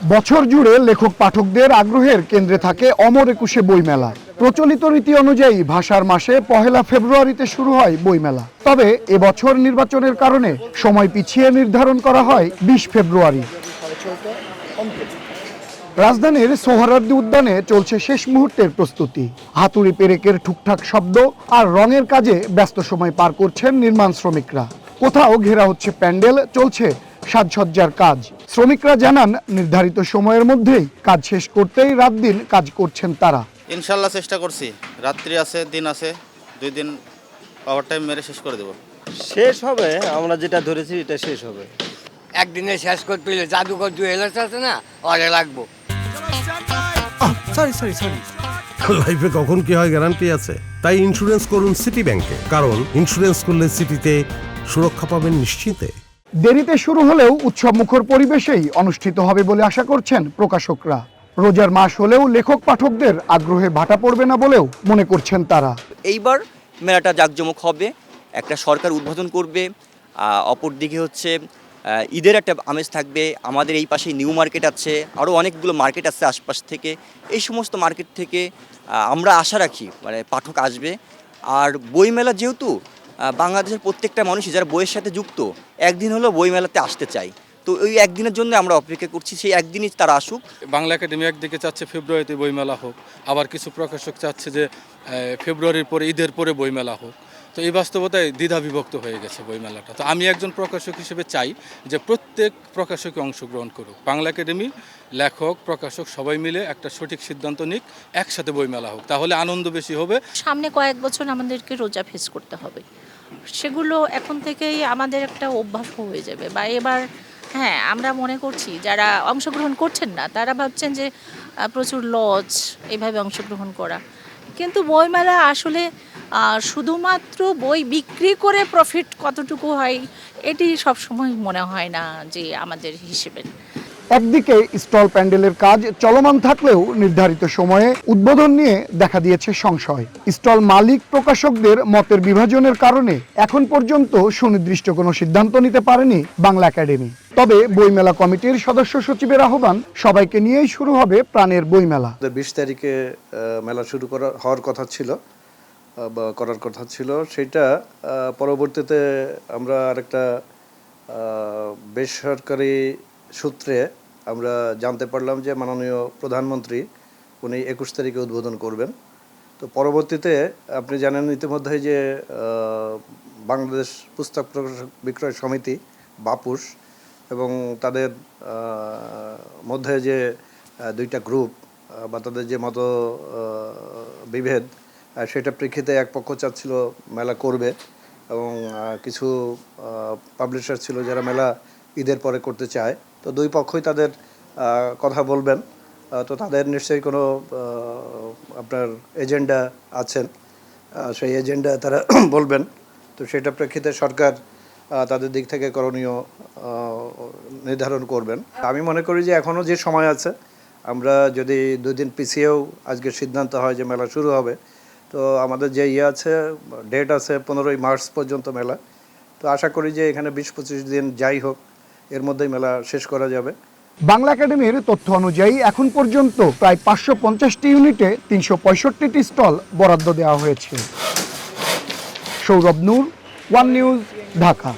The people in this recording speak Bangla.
বছর জুড়ে লেখক পাঠকদের আগ্রহের কেন্দ্রে থাকে অমর একুশে বইমেলা। প্রচলিত রীতি অনুযায়ী ভাষার মাসে ১ ফেব্রুয়ারিতে শুরু হয় বইমেলা। তবে এবছর নির্বাচনের কারণে সময় পিছিয়ে নির্ধারণ করা হয় ২০ ফেব্রুয়ারি। রাজধানীর সোহরাওয়ার্দী উদ্যানে চলছে শেষ মুহূর্তের প্রস্তুতি। হাতুড়ি পেরেকের ঠুকঠাক শব্দ আর রঙের কাজে ব্যস্ত সময় পার করছেন নির্মাণ শ্রমিকরা। কোথাও ঘেরা হচ্ছে প্যান্ডেল, চলছে সাজসজ্জার কাজ। শ্রমিকরা জানান নির্ধারিত সময়ের মধ্যেই কাজ শেষ করতেই রাত দিন কাজ করছেন তারা। ইনশাল্লাহ চেষ্টা করছি, রাত্রি আছে দিন আছে, 2 দিন ওভারটাইম মেরে শেষ করে দেব। শেষ হবে, আমরা যেটা ধরেছি এটা শেষ হবে। একদিনে শেষ করতে হলে জাদুঘর জুয়েলার্স আছে না, অরে লাগবো। সরি লাইফে কখন কি হয় গ্যারান্টি আছে, তাই ইন্স্যুরেন্স করুন সিটি ব্যাংকে, কারণ ইন্স্যুরেন্স করলে সিটিতে সুরক্ষা পাবেন নিশ্চিন্তে। দেরিতে শুরু হলেও উৎসবমুখর পরিবেশেই অনুষ্ঠিত হবে বলে আশা করছেন প্রকাশকরা। রোজার মাস হলেও লেখক পাঠকদের আগ্রহে ভাটা পড়বে না বলেও মনে করছেন তারা। এইবার মেলাটা জাঁকজমক হবে, একটা সরকার উদ্বোধন করবে, অপরদিকে হচ্ছে ঈদের একটা আমেজ থাকবে। আমাদের এই পাশে নিউ মার্কেট আছে, আরও অনেকগুলো মার্কেট আছে আশপাশ থেকে। এই সমস্ত মার্কেট থেকে আমরা আশা রাখি মানে পাঠক আসবে। আর বইমেলা যেহেতু বাংলাদেশের প্রত্যেকটা মানুষই যারা বইয়ের সাথে যুক্ত একদিন হলেও বইমেলাতে আসতে চায়, তো ওই একদিনের জন্য আমরা অপেক্ষা করছি, সেই একদিনই তারা আসুক। বাংলা একাডেমি একদিকে চাচ্ছে ফেব্রুয়ারিতে বইমেলা হোক, আবার কিছু প্রকাশক চাচ্ছে যে ফেব্রুয়ারির পরে ঈদের পরে বইমেলা হোক। তো এই বাস্তবতায় দ্বিধা বিভক্ত হয়ে গেছে বইমেলাটা। তো আমি একজন প্রকাশক হিসেবে চাই যে প্রত্যেক প্রকাশকে অংশগ্রহণ করুক, বাংলা একাডেমি, লেখক, প্রকাশক সবাই মিলে একটা সঠিক সিদ্ধান্ত নিক, একসাথে বইমেলা হোক, তাহলে আনন্দ বেশি হবে। সামনে কয়েক বছর আমাদেরকে রোজা ফেস করতে হবে, সেগুলো এখন থেকেই আমাদের একটা অভ্যাস হয়ে যাবে। বা এবার হ্যাঁ, আমরা মনে করছি যারা অংশগ্রহণ করছেন না তারা ভাবছেন যে প্রচুর লস এইভাবে অংশগ্রহণ করা, কিন্তু বইমেলা আসলে শুধুমাত্র বই বিক্রি করে প্রফিট কতটুকু হয় এটি সবসময় মনে হয় না যে আমাদের হিসেবে। একদিকে স্টল প্যান্ডেলের কাজ চলমান থাকলেও নির্ধারিত সময়ে উদ্বোধন নিয়ে দেখা দিয়েছে সংশয়। স্টল মালিক প্রকাশকদের মতের বিভাজনের কারণে এখন পর্যন্ত সুনির্দিষ্ট কোনো সিদ্ধান্ত নিতে পারেনি বাংলা একাডেমি। তবে বইমেলা কমিটির সদস্য সচিবের আহ্বান, সবাইকে নিয়েই শুরু হবে প্রাণের বইমেলা। 20 তারিখে মেলা শুরু হওয়ার কথা ছিল বা করার কথা ছিল, সেটা পরবর্তীতে আমরা আরেকটা বেসরকারি সূত্রে আমরা জানতে পারলাম যে মাননীয় প্রধানমন্ত্রী উনি 21 তারিখে উদ্বোধন করবেন। তো পরবর্তীতে আপনি জানেন ইতিমধ্যে যে বাংলাদেশ পুস্তক প্রকাশক বিক্রয় সমিতি বাপুস এবং তাদের মধ্যে যে 2টা গ্রুপ বা তাদের যে মত বিভেদ, সেটা প্রেক্ষিতে এক পক্ষ চাচ্ছিল মেলা করবে এবং কিছু পাবলিশার ছিল যারা মেলা ঈদের পরে করতে চায়। তো দুই পক্ষই তাদের কথা বলবেন। তো তাদের নিশ্চয়ই কোনো আপনার এজেন্ডা আছেন, সেই এজেন্ডা তারা বলবেন। তো সেটা প্রেক্ষিতে সরকার তাদের দিক থেকে করণীয় নির্ধারণ করবেন। আমি মনে করি যে এখনও যে সময় আছে, আমরা যদি 2 দিন পিছিয়েও আজকের সিদ্ধান্ত হয় যে মেলা শুরু হবে, তো আমাদের যে আছে ডেট আছে 15ই মার্চ পর্যন্ত মেলা। তো আশা করি যে এখানে 20-25 দিন যাই হোক, এর মধ্যেই মেলা শেষ করা যাবে। বাংলা একাডেমির তথ্য অনুযায়ী এখন পর্যন্ত প্রায় 550টি ইউনিটে 365টি স্টল বরাদ্দ দেওয়া হয়েছে। সৌরভ নূর, ওয়ান নিউজ, ঢাকা।